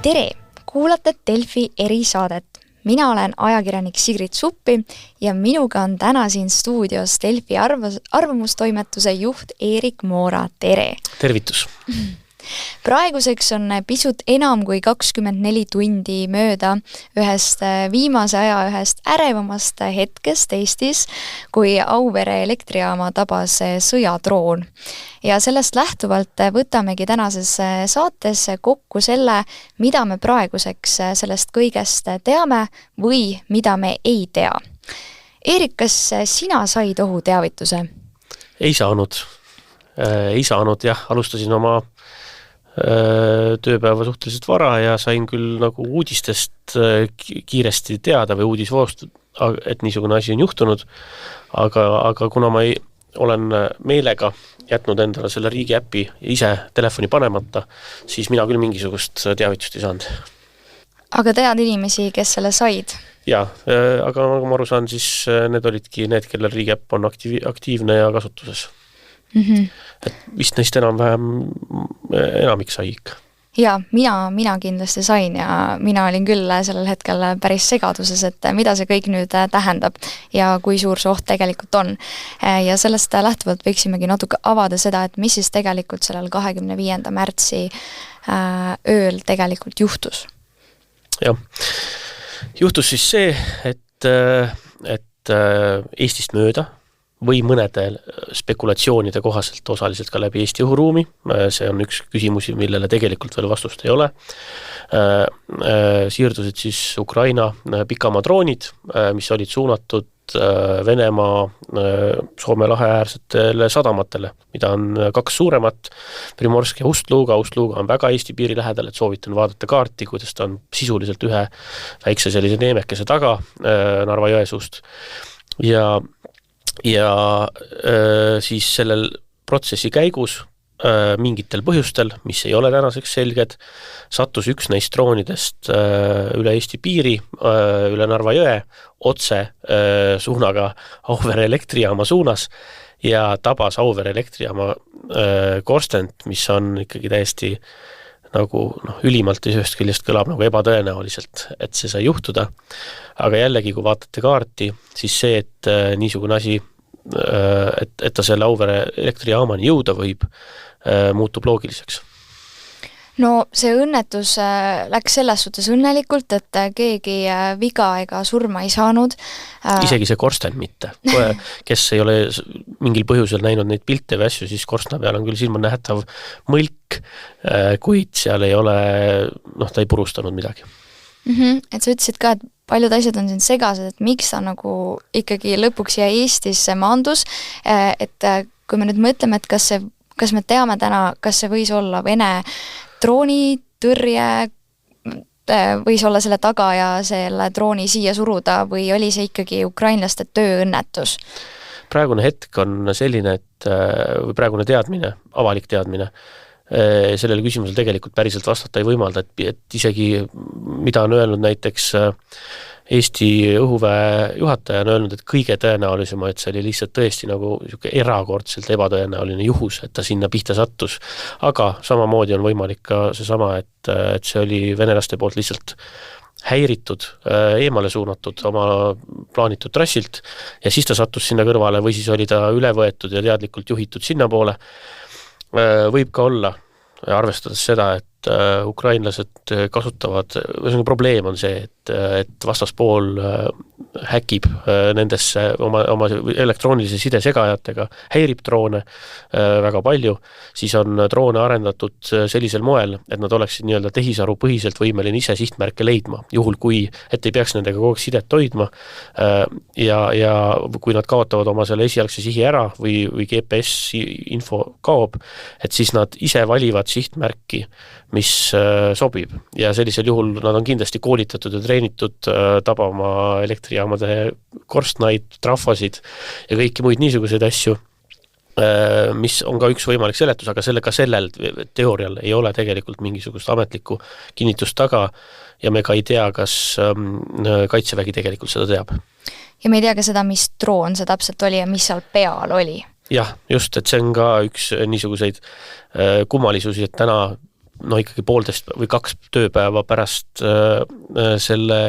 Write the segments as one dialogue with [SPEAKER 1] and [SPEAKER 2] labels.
[SPEAKER 1] Tere! Kuulate Delfi erisaadet. Mina olen ajakirjanik Sigrid Suppi ja minuga on täna siin stuudios Delfi arvamustoimetuse juht Erik Moora. Tere!
[SPEAKER 2] Tervitus!
[SPEAKER 1] Praeguseks on pisut enam kui 24 tundi mööda ühest viimase aja ühest ärevamast hetkest Eestis, kui Auvere elektrijaama tabas sõjadroon. Ja sellest lähtuvalt võtamegi tänases saates kokku selle, mida me praeguseks sellest kõigest teame või mida me ei tea. Erik, kas sina said ohuteavituse?
[SPEAKER 2] Ei saanud jah, alustasin oma tööpäeva suhteliselt vara ja sain küll nagu uudistest kiiresti teada või uudisvoost, et niisugune asi on juhtunud, aga kuna ma olen meelega jätnud endale selle riigi äpi ise telefoni panemata, siis mina küll mingisugust teavitust ei saanud.
[SPEAKER 1] Aga tead inimesi, kes selle said?
[SPEAKER 2] Jaa, aga nagu ma aru saan, siis need olidki need, kellel riigi äpp on aktiivne ja kasutuses. Et vist neist enamik sai ikka.
[SPEAKER 1] Jaa, mina kindlasti sain ja mina olin küll sellel hetkel päris segaduses, et mida see kõik nüüd tähendab ja kui suur see oht tegelikult on. Ja sellest lähtuvalt võiksimegi natuke avada seda, et mis siis tegelikult sellel 25. märtsi ööl tegelikult juhtus.
[SPEAKER 2] Jah, juhtus siis see, et Eestist mööda või mõnede spekulatsioonide kohaselt osaliselt ka läbi Eesti õhuruumi. See on üks küsimusi, millele tegelikult veel vastust ei ole. Siirdusid siis Ukraina pikamaa droonid, mis olid suunatud Venemaa Soome lahe äärsetele sadamatele, mida on 2 suuremat, Primorsk ja Ust-Luga. Ust-Luga on väga Eesti piiri lähedal, et soovitan vaadata kaarti, kuidas ta on sisuliselt ühe väikse sellise neemekese taga Narva jõe suust. Ja siis sellel protsessi käigus mingitel põhjustel, mis ei ole tänaseks selged, sattus üks neist droonidest üle Eesti piiri, üle Narva jõe, otse suunaga Auvere elektrijaama suunas ja tabas Auvere elektrijaama korstent, mis on ikkagi täiesti nagu ülimalt ühest küljest kõlab nagu ebatõenäoliselt, et see sai juhtuda. Aga jällegi, kui vaatate kaarti, siis see, et niisugune asi, et ta selle Auvere elektrijaamani jõuda võib, muutub loogiliseks.
[SPEAKER 1] No see õnnetus läks selles suhtes õnnelikult, et keegi viga ega surma ei saanud.
[SPEAKER 2] Isegi see korsten mitte. Kes ei ole mingil põhjusel näinud neid pilte või asju, siis korstna peal on küll silmanähtav mõlk, kuid seal ei ole, ta ei purustanud midagi.
[SPEAKER 1] Et sa ütlesid ka, et paljud asjad on siin segased, et miks ta nagu ikkagi lõpuks ja Eestisse maandus, et kui me nüüd mõtleme, et kas me teame täna, kas see võis olla Vene droonitõrje, võis olla selle taga ja selle drooni siia suruda või oli see ikkagi ukrainlaste tööõnnetus?
[SPEAKER 2] Praegune hetk on selline, või praegune teadmine, avalik teadmine, sellele küsimusel tegelikult päriselt vastata ei võimalda, et isegi mida on öelnud näiteks Eesti õhuväe juhataja on öelnud, et kõige tõenäolisem, et see oli lihtsalt tõesti nagu erakordselt ebatõenäoline juhus, et ta sinna pihta sattus. Aga samamoodi on võimalik ka seesama, et see oli venelaste poolt lihtsalt häiritud, eemale suunatud oma plaanitud trassilt ja siis ta sattus sinna kõrvale või siis oli ta üle võetud ja teadlikult juhitud sinna poole. Võib ka olla, arvestades seda, et ukrainlased kasutavad, probleem on see, et vastaspool häkib nendesse oma elektroonilise side segajatega, häirib droone väga palju, siis on droone arendatud sellisel moel, et nad oleksid nii-öelda tehisaru põhiselt võimeline ise sihtmärke leidma, juhul kui, et ei peaks nendega kogu sidet hoidma ja kui nad kaotavad oma selle esialgse sihi ära või GPS info kaob, et siis nad ise valivad sihtmärki, mis sobib ja sellisel juhul nad on kindlasti koolitatud ja treenitud tabama elektrijaamade korstnaid, trafosid ja kõiki muid niisuguseid asju, mis on ka üks võimalik seletus, aga sellel teoorial ei ole tegelikult mingisugust ametlikku kinnitust taga ja me ka ei tea, kas Kaitsevägi tegelikult seda teab.
[SPEAKER 1] Ja me ei tea ka seda, mis droon see täpselt oli ja mis seal peal oli.
[SPEAKER 2] Jah, just, et see on ka üks niisuguseid kummalisusi, et täna ikkagi 1,5 või 2 tööpäeva pärast selle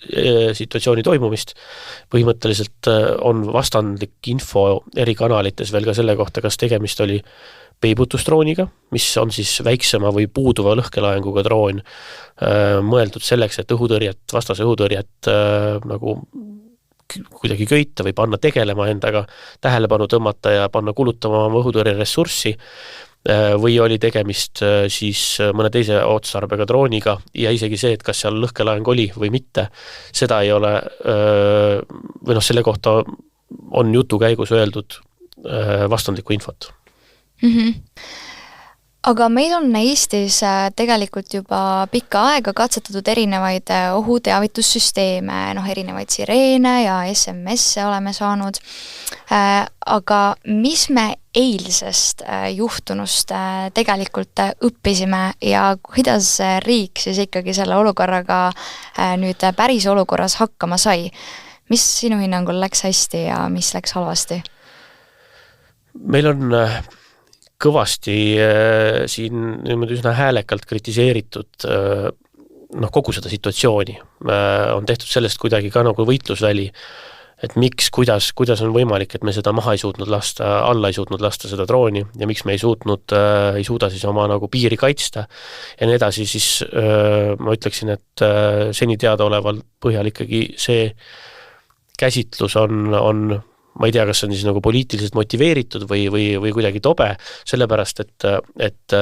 [SPEAKER 2] situatsiooni toimumist. Põhimõtteliselt on vastandlik info eri kanalites veel ka selle kohta, kas tegemist oli peibutusdrooniga, mis on siis väiksema või puuduva lõhkelaenguga droon, mõeldud selleks, et vastase õhutõrjet nagu kuidagi köita või panna tegelema endaga, tähelepanu tõmmata ja panna kulutama oma õhutõrje ressurssi, või oli tegemist siis mõne teise otstarbega drooniga ja isegi see, et kas seal lõhkelaeng oli või mitte, seda ei ole, või selle kohta on jutu käigus öeldud vastandlikku infot.
[SPEAKER 1] Aga meil on Eestis tegelikult juba pikka aega katsetatud erinevaid ohuteavitussüsteeme, erinevaid sireene ja SMS-e oleme saanud. Aga mis me eilsest juhtunust tegelikult õppisime ja kuidas riik siis ikkagi selle olukorraga nüüd päris olukorras hakkama sai? Mis sinu hinnangul läks hästi ja mis läks halvasti?
[SPEAKER 2] Meil on kõvasti siin niimoodi üsna häälekalt kritiseeritud kogu seda situatsiooni. On tehtud sellest kuidagi ka nagu võitlusväli, et miks, kuidas on võimalik, et me seda maha ei suutnud lasta, alla ei suutnud lasta seda drooni ja miks me ei suuda siis oma nagu piiri kaitsta ja nii edasi, siis ma ütleksin, et seni teadaoleval põhjal ikkagi see käsitlus on ma ei tea, kas see on siis nagu poliitiliselt motiveeritud või kuidagi tobe, sellepärast, et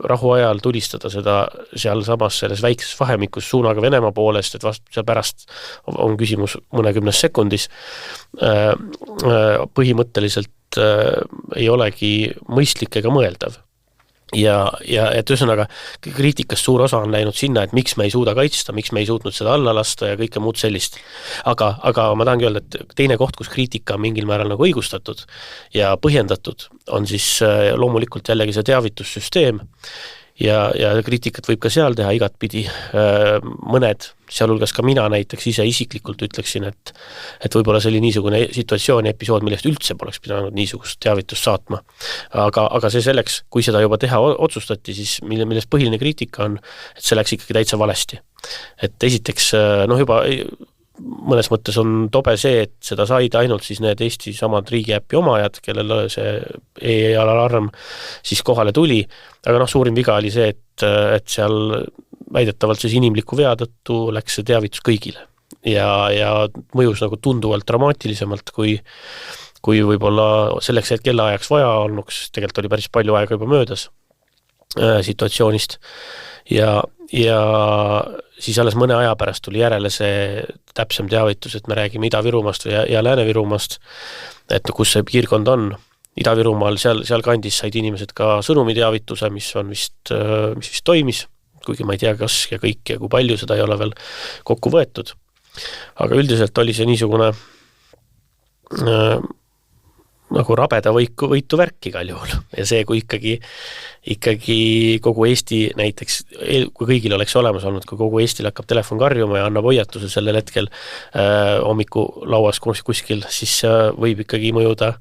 [SPEAKER 2] rahu ajal tulistada seda seal samas selles väikses vahemikus suunaga Venemaa poolest, et seal pärast on küsimus mõnekümnes sekundis, põhimõtteliselt ei olegi mõistlik ega mõeldav. Ja et ühesõnaga kriitikast suur osa on läinud sinna, et miks me ei suuda kaitsta, miks me ei suutnud seda alla lasta ja kõike muud sellist. Aga ma tahangi öelda, et teine koht, kus kriitika on mingil määral nagu õigustatud ja põhjendatud, on siis loomulikult jällegi see teavitussüsteem ja kriitikat võib ka seal teha igatpidi. Mõned, sealhulgas ka mina näiteks ise isiklikult ütleksin, et võib-olla see oli niisugune situatsiooni episood, millest üldse poleks pidanud niisugust teavitust saatma. Aga see selleks, kui seda juba teha otsustati, siis millest põhiline kriitika on, et see läks ikkagi täitsa valesti. Et esiteks, juba mõnes mõttes on tobe see, et seda said ainult siis need Eesti samad riigiäppi omajad, kellel see e-alarm siis kohale tuli, aga suurim viga oli see, et seal väidetavalt siis inimliku vea tõttu läks see teavitus kõigile ja mõjus nagu tunduvalt dramaatilisemalt, kui võib-olla selleks, et kellaajaks vaja olnuks, tegelikult oli päris palju aega juba möödas situatsioonist ja siis alles mõne aja pärast tuli järele see täpsem teavitus, et me räägime Ida-Virumaast ja Lääne-Virumaast, et kus see piirkond on. Ida-Virumaal seal kandis said inimesed ka sõnumiteavituse, mis vist toimis, kuigi ma ei tea, kas ja kõik ja kui palju seda ei ole veel kokku võetud. Aga üldiselt oli see niisugune nagu rabeda võitu värk igal juhul. Ja see, kui ikkagi kogu Eesti näiteks, kui kõigil oleks olemas olnud, kui kogu Eestil hakkab telefon karjuma ja annab hoiatuse sellel hetkel hommiku lauas kuskil, siis võib ikkagi mõjuda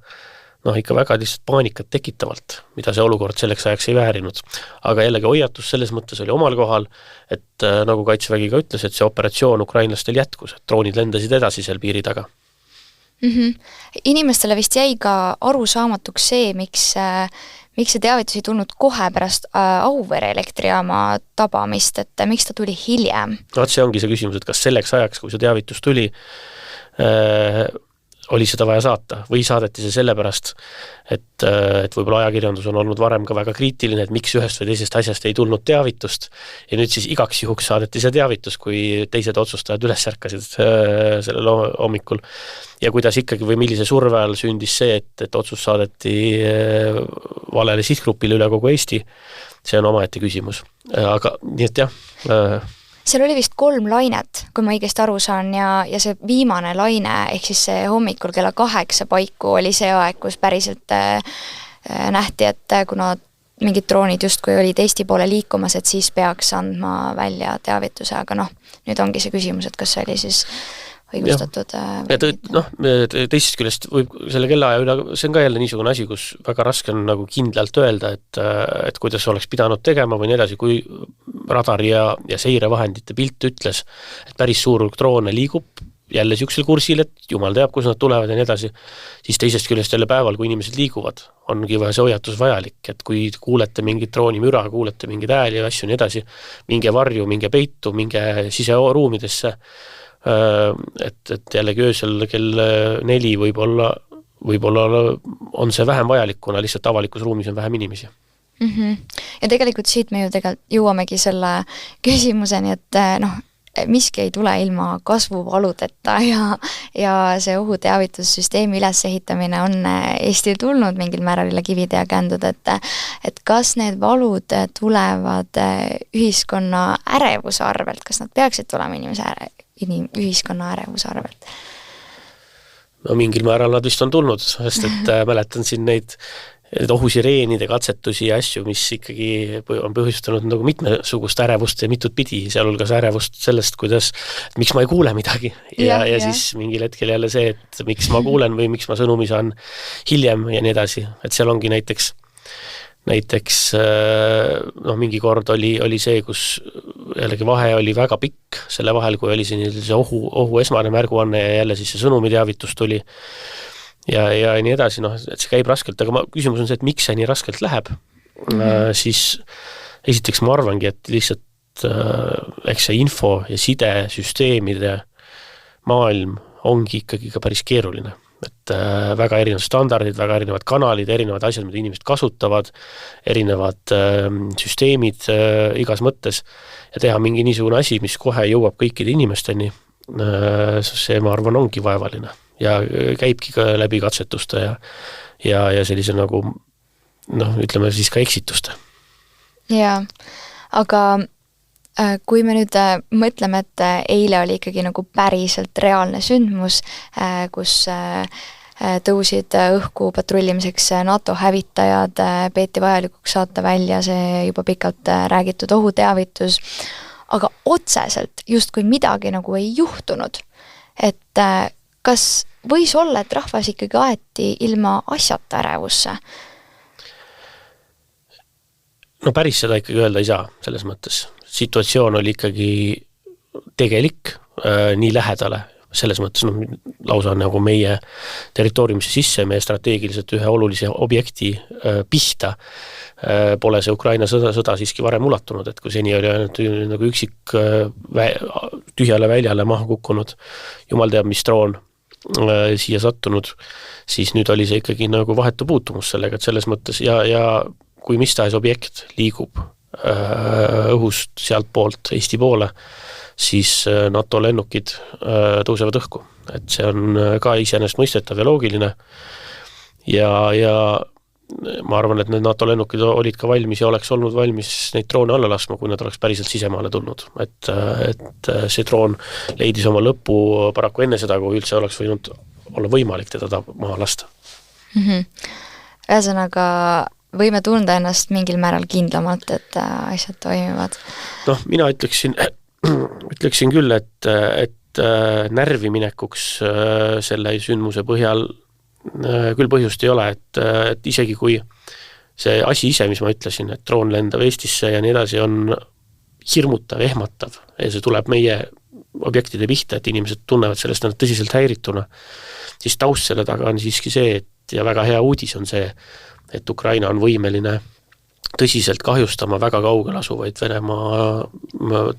[SPEAKER 2] ikka väga lihtsalt paanikat tekitavalt, mida see olukord selleks ajaks ei väärinud. Aga jällegi hoiatus selles mõttes oli omal kohal, et nagu Kaitsevägi ka ütles, et see operatsioon ukrainlastel jätkus, et droonid lendasid edasi seal piiri taga.
[SPEAKER 1] Inimestele vist jäi ka arusaamatuks see, miks see teavitus ei tulnud kohe pärast Auvere elektrijaama tabamist, et miks ta tuli hiljem?
[SPEAKER 2] See ongi see küsimus, et kas selleks ajaks, kui see teavitus tuli, oli seda vaja saata või saadeti see sellepärast, et võib-olla ajakirjandus on olnud varem ka väga kriitiline, et miks ühest või teisest asjast ei tulnud teavitust ja nüüd siis igaks juhuks saadeti see teavitus, kui teised otsustajad üles ärkasid sellel hommikul ja kuidas ikkagi või millise surve all sündis see, et otsus saadeti valele sihtgrupile üle kogu Eesti, see on omaette küsimus. Aga nii et jah,
[SPEAKER 1] seal oli vist 3 lainet, kui ma õigesti aru saan, ja see viimane laine, ehk siis see hommikul kella 8 paiku oli see aeg, kus päriselt nähti, et kuna mingid droonid justkui olid Eesti poole liikumas, et siis peaks andma välja teavituse, aga nüüd ongi see küsimus, et kas see oli siis õigustatud.
[SPEAKER 2] Teisest küljest võib selle kellaaja üle, see on ka jälle niisugune asi, kus väga raske on nagu kindlalt öelda, et kuidas oleks pidanud tegema või nii edasi, kui radari ja seirevahendite pilt ütles, et päris suur hulk droone liigub jälle siuksel kursil, et jumal teab, kus nad tulevad ja nii edasi, siis teisest küljest jälle päeval, kui inimesed liiguvad, ongi vaja see hoiatus vajalik, et kui kuulete mingit droonimüra, kuulete mingeid ääli ja asju nii edasi, minge varju, minge peitu, minge siseruumidesse, et jällegi öösel kell 4 võib-olla on see vähem vajalik, kuna lihtsalt avalikus ruumis on vähem inimesi.
[SPEAKER 1] Ja tegelikult siit me ju tegelikult jõuamegi selle küsimuseni, et miski ei tule ilma kasvuvaludeta ja see ohuteavitussüsteemi ülesehitamine on Eestil tulnud mingil määral üle kivide ja kändud, et kas need valud tulevad ühiskonna ärevuse arvelt, kas nad peaksid tulema ühiskonna ärevuse arvelt?
[SPEAKER 2] No mingil määral nad vist on tulnud, sest et mäletan siin neid ohusireenide katsetusi ja asju, mis ikkagi on põhjustanud nagu mitmesugust ärevust ja mitut pidi, sealhulgas ärevust sellest, miks ma ei kuule midagi ja siis mingil hetkel jälle see, et miks ma kuulen või miks ma sõnumi saan hiljem ja nii edasi, et seal ongi näiteks mingi kord oli see, kus jällegi vahe oli väga pikk selle vahel, kui oli see ohu esmane märguanne ja jälle siis see sõnumiteavitus tuli ja nii edasi, et see käib raskelt, aga küsimus on see, et miks see nii raskelt läheb, siis esiteks ma arvangi, et lihtsalt eks see info ja sidesüsteemide maailm ongi ikkagi ka päris keeruline, et väga erinevad standardid, väga erinevad kanalid, erinevad asjad, mida inimesed kasutavad, erinevad süsteemid igas mõttes ja teha mingi niisugune asi, mis kohe jõuab kõikide inimesteni, see ma arvan ongi vaevaline ja käibki ka läbi katsetuste ja sellise nagu ütleme siis ka eksituste.
[SPEAKER 1] Jaa, aga kui me nüüd mõtleme, et eile oli ikkagi nagu päriselt reaalne sündmus, kus tõusid õhku patrullimiseks NATO hävitajad, peeti vajalikuks saata välja see juba pikalt räägitud ohuteavitus, aga otseselt justkui midagi nagu ei juhtunud, et kas võis olla, et rahvas ikkagi aeti ilma asjata ärevusse?
[SPEAKER 2] No päris seda ikkagi öelda ei saa selles mõttes. Situatsioon oli ikkagi tegelik, nii lähedale, selles mõttes lausa nagu meie territooriumisse sisse, meie strateegiliselt ühe olulise objekti pihta pole see Ukraina sõda siiski varem ulatunud, et kui seni oli ainult nagu üksik tühjale väljale maha kukkunud, jumal teab mis droon siia sattunud, siis nüüd oli see ikkagi nagu vahetu puutumus sellega, et selles mõttes ja kui mis tahes objekt liigub õhust sealt poolt Eesti poole, siis NATO lennukid tõusevad õhku. Et see on ka iseenesest mõistetav ja loogiline ja ma arvan, et need NATO lennukid olid ka valmis ja oleks olnud valmis neid droone alla laskma, kui nad oleks päriselt sisemaale tulnud. Et see droon leidis oma lõpu paraku enne seda, kui üldse oleks võinud olla võimalik teda maha lasta.
[SPEAKER 1] Ühesõnaga võime tunda ennast mingil määral kindlamalt, et asjad toimivad?
[SPEAKER 2] Mina ütleksin küll, et närvi minekuks selle sündmuse põhjal küll põhjust ei ole, et isegi kui see asi ise, mis ma ütlesin, et droon lendab Eestisse ja nii edasi, on hirmutav, ehmatav ja see tuleb meie objektide pihta, et inimesed tunnevad sellest nad tõsiselt häirituna, siis taust selle taga on siiski see, ja väga hea uudis on see, et Ukraina on võimeline tõsiselt kahjustama väga kaugel asuvaid Venemaa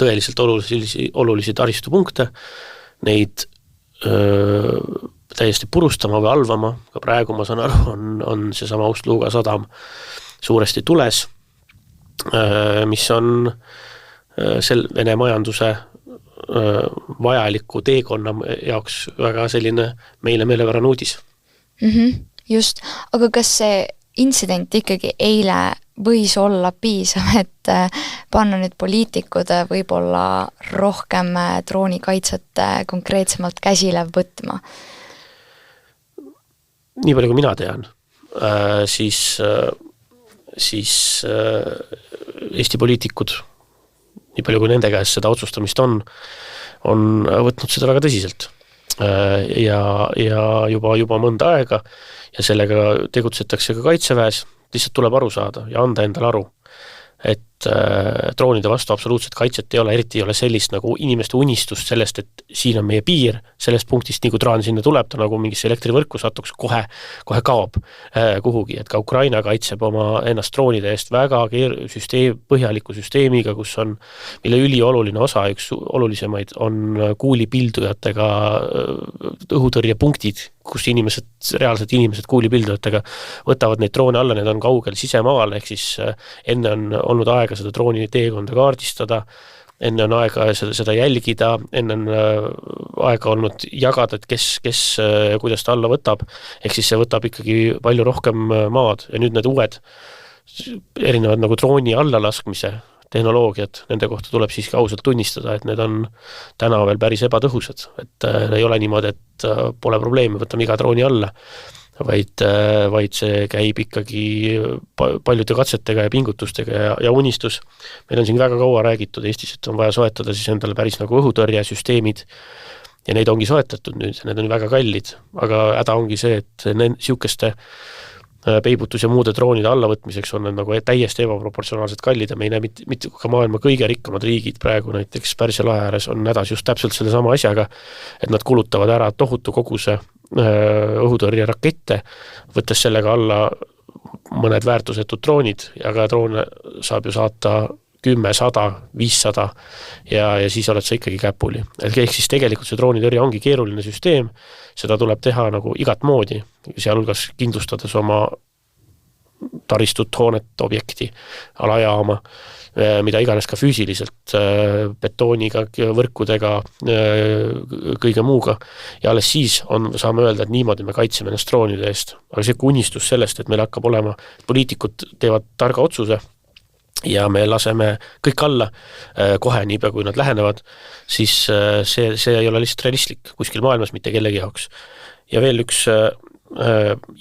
[SPEAKER 2] tõeliselt olulisi taristupunkte, neid täiesti purustama või alvama, ka praegu ma saan aru, on seesama Ust-Luga sadam suuresti tules, mis on Vene majanduse vajaliku teekonna jaoks väga selline meile meelevärane uudis.
[SPEAKER 1] Just, aga kas see intsident ikkagi eile võis olla piisav, et panna nüüd poliitikud võib-olla rohkem droonikaitset konkreetsemalt käsile võtma?
[SPEAKER 2] Nii palju kui mina tean, siis Eesti poliitikud, nii palju kui nende käes seda otsustamist on võtnud seda väga tõsiselt. ja juba mõnda aega ja sellega tegutsetakse ka kaitseväes, lihtsalt tuleb aru saada ja anda endale aru, et droonide vastu absoluutselt kaitset ei ole, eriti ei ole sellist nagu inimeste unistust sellest, et siin on meie piir, sellest punktist, nii kui draan sinna tuleb, ta nagu mingisse elektrivõrku satuks, kohe kaob kuhugi, et ka Ukraina kaitseb oma ennast droonide eest väga põhjaliku süsteemiga, kus on, mille ülioluline osa, üks olulisemaid on kuulipildujatega õhutõrjepunktid, kus reaalselt inimesed kuulipildujatega võtavad neid droone alla, need on kaugel sisemaal, ehk siis enne on olnud aega seda drooni teekonda kaardistada, enne on aega seda jälgida, enne on aega olnud jagada, et kes kuidas ta alla võtab, ehk siis see võtab ikkagi palju rohkem maad ja nüüd need uued erinevad nagu drooni allalaskmise tehnoloogiad, nende kohta tuleb siiski ausalt tunnistada, et need on täna veel päris ebatõhusad, et ei ole niimoodi, et pole probleemi, võtame iga drooni alla, vaid see käib ikkagi paljude katsetega ja pingutustega ja unistus. Meil on siin väga kaua räägitud Eestis, et on vaja soetada siis endale päris nagu õhutõrjesüsteemid ja neid ongi soetatud nüüd ja need on väga kallid, aga häda ongi see, et siukeste peibutus ja muude droonide allavõtmiseks on need nagu täiesti ebaproportsionaalselt kallid ja me ei näe mitte ka maailma kõige rikkamad riigid praegu, näiteks Pärsia lahe ääres on hädas just täpselt selle sama asjaga, et nad kulutavad ära tohutu koguse õhutõrje rakette, võttes sellega alla mõned väärtusetud droonid ja ka droone saab ju saata 10, 100, 500 ja siis oled sa ikkagi käpuli. Ehk siis tegelikult see droonitõrje ongi keeruline süsteem, seda tuleb teha nagu igat moodi, sealhulgas kindlustades oma taristut, hoonet, objekti, alajaama, mida iganes ka füüsiliselt, betooniga, võrkudega, kõige muuga. Ja alles siis saame öelda, et niimoodi me kaitseme ennast droonide eest. Aga see unistus sellest, et meil hakkab olema, poliitikud teevad targa otsuse ja me laseme kõik alla kohe niipea, kui nad lähenevad, siis see ei ole lihtsalt realistlik kuskil maailmas mitte kellegi jaoks. Ja veel üks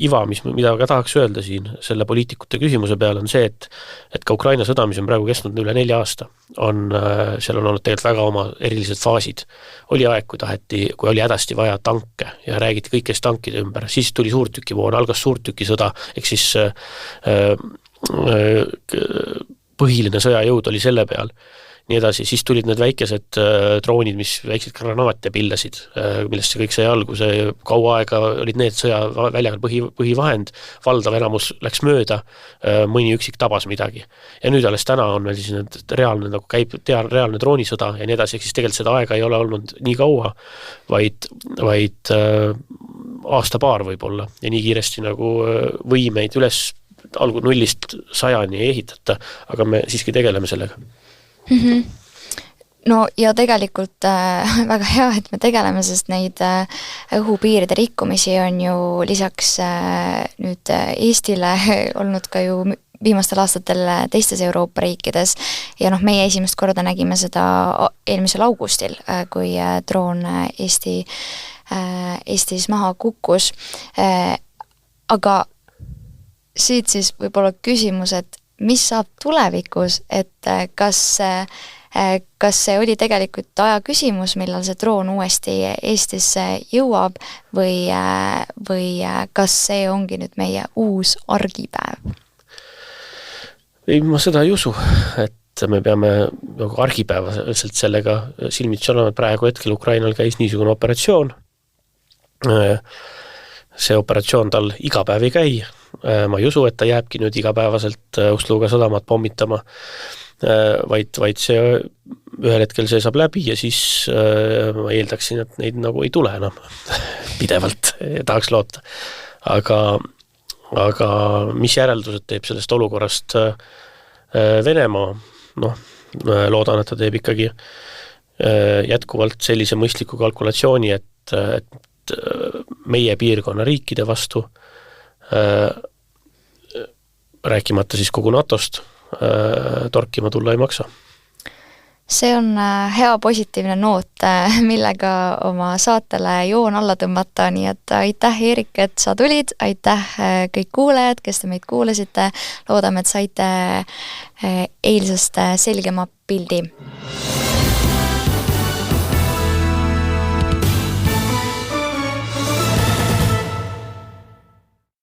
[SPEAKER 2] iva, mida ka tahaks öelda siin selle poliitikute küsimuse peale on see, et ka Ukraina sõda, mis on praegu kestnud üle 4 aasta, seal on olnud tegelikult väga oma erilised faasid. Oli aeg, kui oli hädasti vaja tanke ja räägiti kõikest tankide ümber, siis tuli suurtükivoon, algas suurtükisõda, ehk siis põhiline sõjajõud oli selle peal. Nii edasi, siis tulid need väikesed droonid, mis väiksed granaate pillasid, millest see kõik sai alguse. Kaua aega olid need sõjaväljaga põhivahend, valdav enamus läks mööda, mõni üksik tabas midagi. Ja nüüd alles täna on meil siis need reaalne, nagu käib reaalne droonisõda ja nii edasi, ehk siis tegelikult seda aega ei ole olnud nii kaua, vaid aasta-paar võib-olla ja nii kiiresti nagu võimeid üles algu 0-st 100-ni ei ehitata, aga me siiski tegeleme sellega.
[SPEAKER 1] No ja tegelikult väga hea, et me tegeleme, sest neid õhupiiride rikkumisi on ju lisaks nüüd Eestile olnud ka ju viimastel aastatel teistes Euroopa riikides ja meie esimest korda nägime seda eelmisel augustil, kui droon Eestis maha kukkus. Aga siit siis võib-olla küsimus, et mis saab tulevikus, et kas see oli tegelikult aja küsimus, millal see droon uuesti Eestisse jõuab või kas see ongi nüüd meie uus argipäev?
[SPEAKER 2] Ei, ma seda ei usu, et me peame nagu argipäevaselt sellega silmitsi olema, praegu hetkel Ukrainal käis niisugune operatsioon. See operatsioon tal iga päev ei käi. Ma ei usu, et ta jääbki nüüd igapäevaselt Ust-Luga sadamat pommitama, vaid see ühel hetkel see saab läbi ja siis ma eeldaksin, et neid nagu ei tule enam pidevalt ja tahaks loota. Aga mis järeldused teeb sellest olukorrast Venemaa? Loodan, et ta teeb ikkagi jätkuvalt sellise mõistliku kalkulatsiooni, et meie piirkonna riikide vastu rääkimata siis kogu NATOst torkima tulla ei maksa.
[SPEAKER 1] See on hea positiivne noot, millega oma saatele joon alla tõmmata, nii et aitäh, Eerik, et sa tulid, aitäh kõik kuulajad, kes te meid kuulasite, loodame, et saite eilsest selgema pildi.